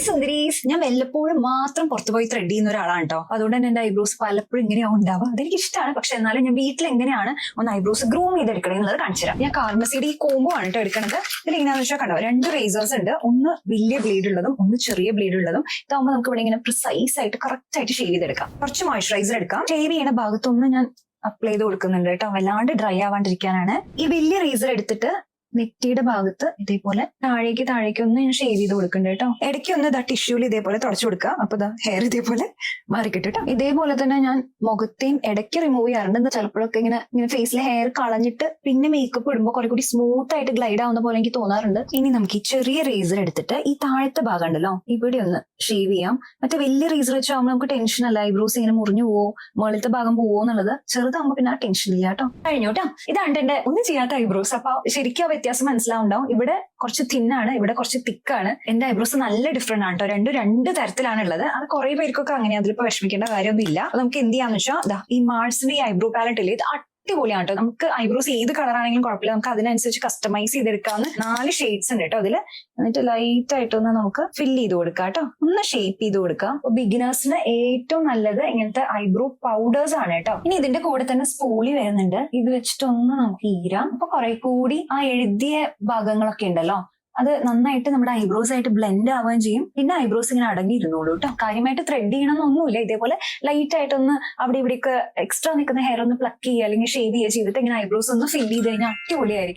സുന്ദരീസ്, ഞാൻ വല്ലപ്പോഴും മാത്രം പുറത്തുപോയി ത്രെഡ് ചെയ്യുന്ന ഒരാളാണ് കേട്ടോ. അതുകൊണ്ട് തന്നെ എന്റെ ഐബ്രോസ് പലപ്പോഴും ഇങ്ങനെയാവും ഉണ്ടാവുക. അതെനിക്ക് ഇഷ്ടമാണ്. പക്ഷെ എന്നാലും ഞാൻ വീട്ടിൽ എങ്ങനെയാണ് ഒന്ന് ഐബ്രോസ് ഗ്രൂം ചെയ്തെടുക്കണേ എന്നുള്ളത് കാണിച്ചു തരാം. ഞാൻ കാർമസിയുടെ ഈ കോംബോ ആണ് കേട്ടോ എടുക്കണത്. ഇതിൽ എങ്ങനെയാണെന്ന് വെച്ചാൽ കണ്ടോ, 2 റേസേഴ്സ് ഉണ്ട്. ഒന്ന് വലിയ ബ്ലേഡ് ഉള്ളതും ഒന്ന് ചെറിയ ബ്ലേഡ് ഉള്ളതും. ഇതാകുമ്പോൾ നമുക്ക് ഇവിടെ ഇങ്ങനെ പ്രിസൈസ് ആയിട്ട് കറക്റ്റ് ആയിട്ട് ഷേവ് ചെയ്തെടുക്കാം. കുറച്ച് മോയ്സ്ചറൈസർ എടുക്കാം. ഷേവ് ചെയ്യുന്ന ഭാഗത്തൊന്നും ഞാൻ അപ്ലൈ ചെയ്ത് കൊടുക്കുന്നുണ്ട് കേട്ടോ, വല്ലാണ്ട് ഡ്രൈ ആവാണ്ടിരിക്കാനാണ്. ഈ വലിയ റേസർ എടുത്തിട്ട് നെറ്റിയുടെ ഭാഗത്ത് ഇതേപോലെ താഴേക്ക് ഒന്ന് ഞാൻ ഷേവ് ചെയ്ത് കൊടുക്കുന്നുണ്ട് കേട്ടോ. ഇടയ്ക്ക് ഒന്ന് ടിഷ്യൂല് ഇതേപോലെ തുടച്ചു കൊടുക്കുക. അപ്പൊ ഹെയർ ഇതേപോലെ മാറിക്കിട്ടും കേട്ടോ. ഇതേപോലെ തന്നെ ഞാൻ മുഖത്തെയും ഇടയ്ക്ക് റിമൂവ് ചെയ്യാറുണ്ട്. ചിലപ്പോഴൊക്കെ ഇങ്ങനെ ഫേസിലെ ഹെയർ കളഞ്ഞിട്ട് പിന്നെ മേക്കപ്പ് ഇടുമ്പോൾ കുറെ കൂടി സ്മൂത്ത് ആയിട്ട് ഗ്ലൈഡ് ആവുന്ന പോലെ എനിക്ക് തോന്നാറുണ്ട്. ഇനി നമുക്ക് ഈ ചെറിയ റേസർ എടുത്തിട്ട് ഈ താഴത്തെ ഭാഗം ഉണ്ടല്ലോ ഇവിടെ ഒന്ന് ഷേവ് ചെയ്യാം. മറ്റേ വലിയ റേസർ വെച്ചാകുമ്പോൾ നമുക്ക് ടെൻഷൻ അല്ല, ഐബ്രോസ് ഇങ്ങനെ മുറിഞ്ഞു പോവോ മുകളിലത്തെ ഭാഗം പോവോ എന്നുള്ളത്. ചെറുതാകുമ്പോൾ പിന്നെ ആ ടെൻഷൻ ഇല്ല കേട്ടോ. കഴിഞ്ഞു കേട്ടോ. ഇതാണ് എന്റെ ഒന്നും ചെയ്യാത്ത ഐബ്രോസ്. അപ്പൊ ശരിക്കും വ്യത്യാസം മനസ്സിലാവുണ്ടാവും. ഇവിടെ കുറച്ച് തിന്നാണ്, ഇവിടെ കുറച്ച് തിക്കാണ്. എന്റെ ഐബ്രോസ് നല്ല ഡിഫറെന്റ് ആണ് കേട്ടോ. രണ്ട് തരത്തിലാണ് ഉള്ളത്. അത് കുറെ പേർക്കൊക്കെ അങ്ങനെ, അതിലിപ്പോ വിഷമിക്കേണ്ട കാര്യമൊന്നും ഇല്ല. നമുക്ക് എന്ത് ചെയ്യാന്ന് വെച്ചാൽ ഈ മാർസിന്റെ ഈ ഐബ്രോ പാലറ്റ് ഇല്ലേ, ഇത് അടിപൊളിയാണ് കേട്ടോ. നമുക്ക് ഐബ്രോസ് ഏത് കളറാണെങ്കിലും കുഴപ്പമില്ല, നമുക്ക് അതിനനുസരിച്ച് കസ്റ്റമൈസ് ചെയ്തെടുക്കാവുന്ന 4 ഷെയ്ഡ്സ് ഉണ്ട് കേട്ടോ അതില്. എന്നിട്ട് ലൈറ്റ് ആയിട്ടൊന്ന് നമുക്ക് ഫില്ല് ചെയ്ത് കൊടുക്കാം കേട്ടോ, ഒന്ന് ഷേപ്പ് ചെയ്ത് കൊടുക്കാം. അപ്പൊ ബിഗിനേഴ്സിന് ഏറ്റവും നല്ലത് ഇങ്ങനത്തെ ഐബ്രോ പൗഡേഴ്സ് ആണ് കേട്ടോ. ഇനി ഇതിന്റെ കൂടെ തന്നെ സ്പൂളി വരുന്നുണ്ട്. ഇത് വെച്ചിട്ടൊന്ന് നമുക്ക് ഈരാം. അപ്പൊ കുറെ കൂടി ആ എഴുതിയ ഭാഗങ്ങളൊക്കെ ഉണ്ടല്ലോ അത് നന്നായിട്ട് നമ്മുടെ ഐബ്രോസ് ആയിട്ട് ബ്ലെൻഡ് ആവുകയും ചെയ്യും. പിന്നെ ഐബ്രോസ് ഇങ്ങനെ അടങ്ങിയിരുന്നോളൂ കേട്ടോ. കാര്യമായിട്ട് ത്രെഡ് ചെയ്യണമെന്നൊന്നുമില്ല. ഇതേപോലെ ലൈറ്റ് ആയിട്ടൊന്ന് അവിടെ ഇവിടെയൊക്കെ എക്സ്ട്രാ നിൽക്കുന്ന ഹെയർ ഒന്ന് പ്ലക്ക് ചെയ്യുക അല്ലെങ്കിൽ ഷേവ് ചെയ്യുക ചെയ്തിട്ട് ഇങ്ങനെ ഐബ്രോസ് ഒന്ന് ഫില്ല് ചെയ്ത് കഴിഞ്ഞാൽ അടിപൊളിയായിരിക്കും.